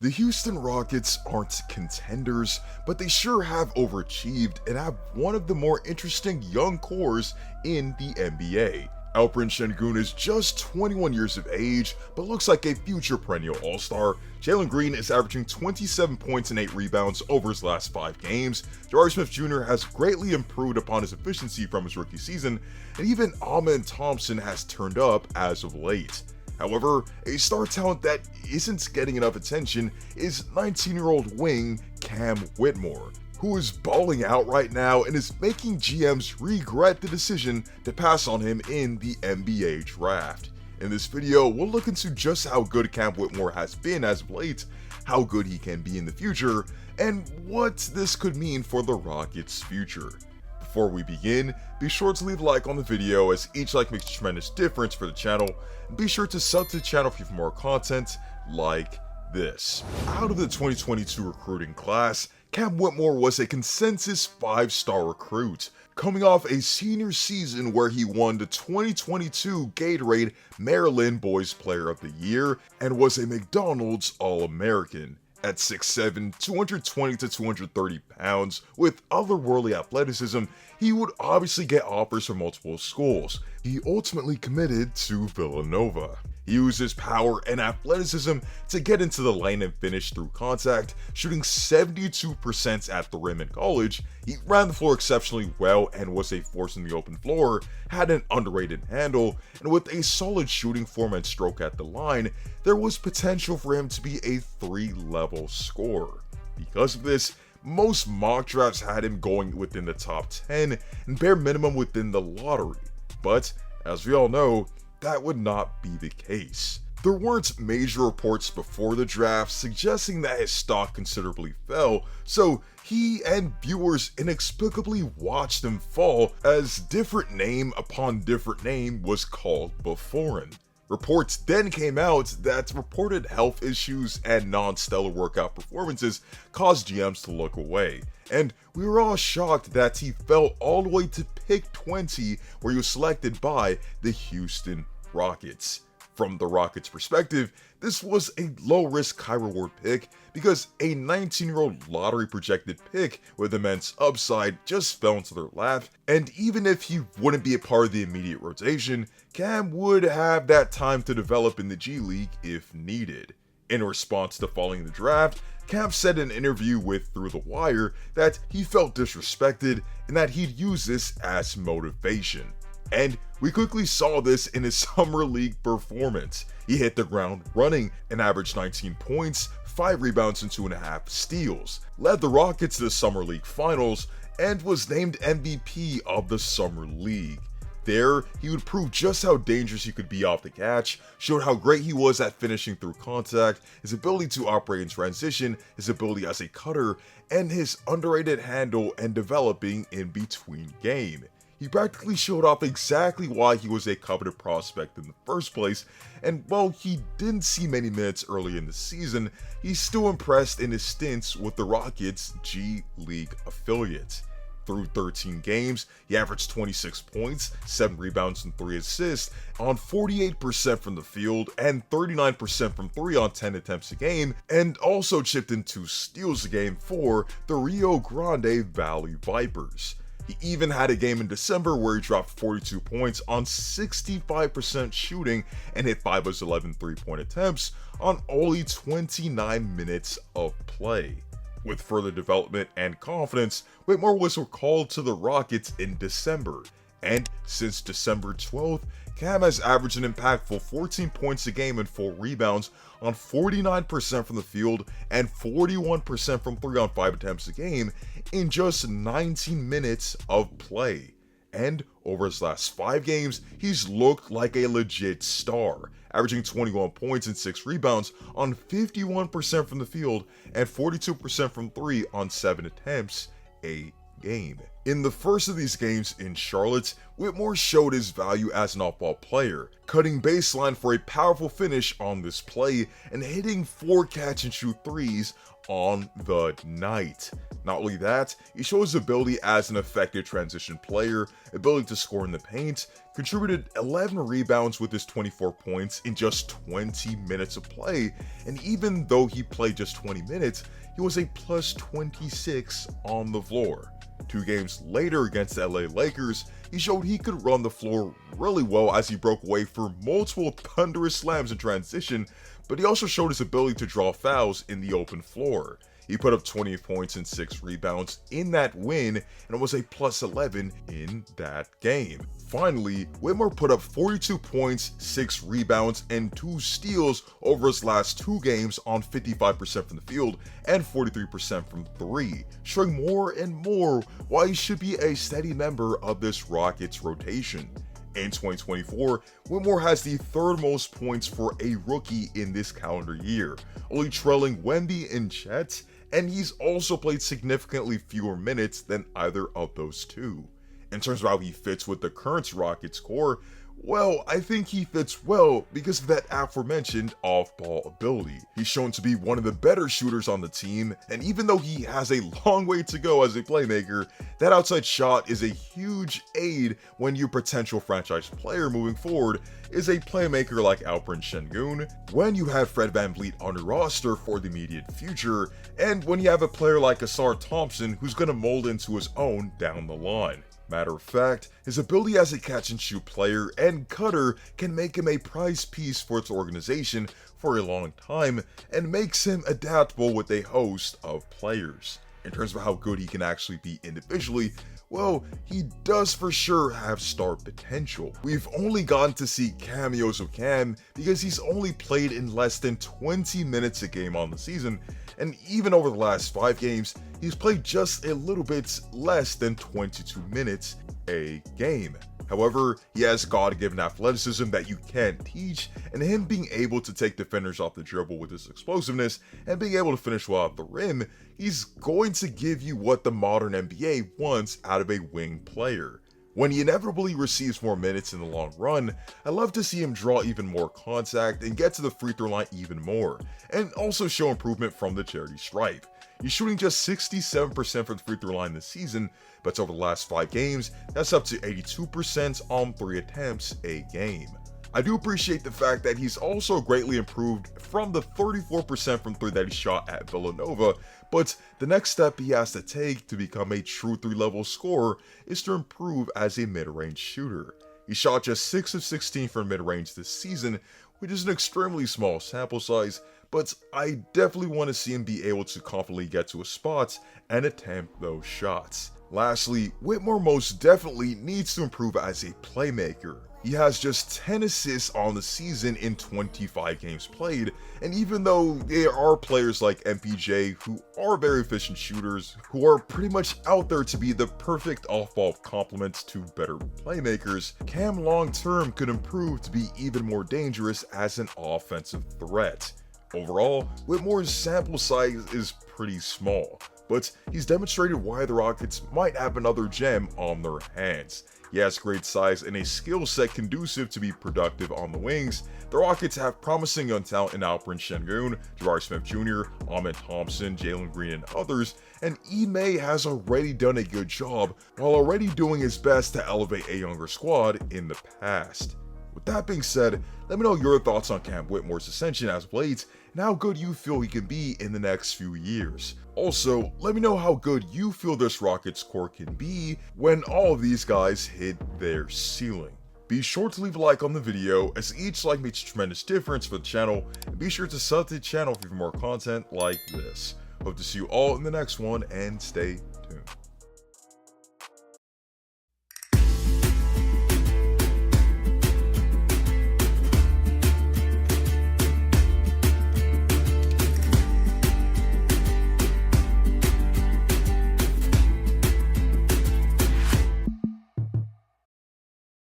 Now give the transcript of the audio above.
The Houston Rockets aren't contenders, but they sure have overachieved and have one of the more interesting young cores in the NBA. Alperen Şengün is just 21 years of age, but looks like a future perennial All-Star. Jalen Green is averaging 27 points and 8 rebounds over his last 5 games. Jabari Smith Jr. has greatly improved upon his efficiency from his rookie season, and even Amen Thompson has turned up as of late. However, a star talent that isn't getting enough attention is 19-year-old wing Cam Whitmore, who is balling out right now and is making GMs regret the decision to pass on him in the NBA draft. In this video, we'll look into just how good Cam Whitmore has been as of late, how good he can be in the future, and what this could mean for the Rockets' future. Before we begin, be sure to leave a like on the video as each like makes a tremendous difference for the channel, and be sure to sub to the channel for more content like this. Out of the 2022 recruiting class, Cam Whitmore was a consensus 5-star recruit, coming off a senior season where he won the 2022 Gatorade Maryland Boys Player of the Year and was a McDonald's All-American. At 6'7", 220 to 230 pounds, with otherworldly athleticism, he would obviously get offers from multiple schools. He ultimately committed to Villanova. He used his power and athleticism to get into the lane and finish through contact, shooting 72% at the rim in college. He ran the floor exceptionally well and was a force in the open floor, had an underrated handle, and with a solid shooting form and stroke at the line, there was potential for him to be a 3-level scorer. Because of this, most mock drafts had him going within the top 10 and bare minimum within the lottery. But, as we all know, that would not be the case. There weren't major reports before the draft suggesting that his stock considerably fell, so he and viewers inexplicably watched him fall as different name upon different name was called before him. Reports then came out that reported health issues and non-stellar workout performances caused GMs to look away, and we were all shocked that he fell all the way to pick 20, where he was selected by the Houston Rockets. From the Rockets' perspective, this was a low-risk, high-reward pick because a 19-year-old lottery projected pick with immense upside just fell into their lap, and even if he wouldn't be a part of the immediate rotation, Cam would have that time to develop in the G League if needed. In response to falling the draft, Cam said in an interview with Through the Wire that he felt disrespected and that he'd use this as motivation. And we quickly saw this in his summer league performance. He hit the ground running and averaged 19 points, 5 rebounds and 2.5 steals, led the Rockets to the summer league finals, and was named MVP of the summer league. There, he would prove just how dangerous he could be off the catch, showed how great he was at finishing through contact, his ability to operate in transition, his ability as a cutter, and his underrated handle and developing in between game. He practically showed off exactly why he was a coveted prospect in the first place, and while he didn't see many minutes early in the season, he's still impressed in his stints with the Rockets' G League affiliate. Through 13 games, he averaged 26 points, 7 rebounds and 3 assists on 48% from the field and 39% from 3 on 10 attempts a game, and also chipped in 2 steals a game for the Rio Grande Valley Vipers. He even had a game in December where he dropped 42 points on 65% shooting and hit 5 of his 11 3-point attempts on only 29 minutes of play. With further development and confidence, Whitmore was recalled to the Rockets in December, and since December 12th, Cam has averaged an impactful 14 points a game and 4 rebounds on 49% from the field and 41% from 3 on 5 attempts a game in just 19 minutes of play. And over his last 5 games, he's looked like a legit star, averaging 21 points and 6 rebounds on 51% from the field and 42% from 3 on 7 attempts a game. In the first of these games in Charlotte, Whitmore showed his value as an off-ball player, cutting baseline for a powerful finish on this play and hitting 4 catch-and-shoot threes on the night. Not only that, he showed his ability as an effective transition player, ability to score in the paint, contributed 11 rebounds with his 24 points in just 20 minutes of play, and even though he played just 20 minutes, he was a plus 26 on the floor. 2 games later against the LA Lakers, he showed he could run the floor really well as he broke away for multiple thunderous slams in transition, but he also showed his ability to draw fouls in the open floor. He put up 20 points and 6 rebounds in that win and was a plus 11 in that game. Finally, Whitmore put up 42 points, 6 rebounds, and 2 steals over his last 2 games on 55% from the field and 43% from 3, showing more and more why he should be a steady member of this Rockets rotation. In 2024, Whitmore has the 3rd most points for a rookie in this calendar year, only trailing Wemby and Chet, and he's also played significantly fewer minutes than either of those two. In terms of how he fits with the current Rockets core, well, I think he fits well because of that aforementioned off-ball ability. He's shown to be one of the better shooters on the team, and even though he has a long way to go as a playmaker, that outside shot is a huge aid when your potential franchise player moving forward is a playmaker like Alperen Sengun, when you have Fred VanVleet on your roster for the immediate future, and when you have a player like Ausar Thompson who's going to mold into his own down the line. Matter of fact, his ability as a catch-and-shoot player and cutter can make him a prize piece for its organization for a long time and makes him adaptable with a host of players. In terms of how good he can actually be individually, well, he does for sure have star potential. We've only gotten to see cameos of Cam because he's only played in less than 20 minutes a game on the season, and even over the last 5 games, he's played just a little bit less than 22 minutes a game. However, he has God-given athleticism that you can't teach, and him being able to take defenders off the dribble with his explosiveness and being able to finish well at the rim, he's going to give you what the modern NBA wants out of a wing player. When he inevitably receives more minutes in the long run, I love to see him draw even more contact and get to the free throw line even more, and also show improvement from the charity stripe. He's shooting just 67% from the free throw line this season, but over the last 5 games, that's up to 82% on 3 attempts a game. I do appreciate the fact that he's also greatly improved from the 34% from 3 that he shot at Villanova, but the next step he has to take to become a true 3-level scorer is to improve as a mid-range shooter. He shot just 6 of 16 from mid-range this season, which is an extremely small sample size, but I definitely want to see him be able to confidently get to a spot and attempt those shots. Lastly, Whitmore most definitely needs to improve as a playmaker. He has just 10 assists on the season in 25 games played, and even though there are players like MPJ who are very efficient shooters, who are pretty much out there to be the perfect off-ball complement to better playmakers, Cam long-term could improve to be even more dangerous as an offensive threat. Overall, Whitmore's sample size is pretty small, but he's demonstrated why the Rockets might have another gem on their hands. He has great size and a skill set conducive to be productive on the wings. The Rockets have promising young talent in Alperen Sengun, Jabari Smith Jr., Ahmed Thompson, Jalen Green, and others, and Ime has already done a good job while already doing his best to elevate a younger squad in the past. With that being said, let me know your thoughts on Cam Whitmore's ascension as of late and how good you feel he can be in the next few years. Also, let me know how good you feel this Rockets core can be when all of these guys hit their ceiling. Be sure to leave a like on the video as each like makes a tremendous difference for the channel, and be sure to sub to the channel for more content like this. Hope to see you all in the next one and stay tuned.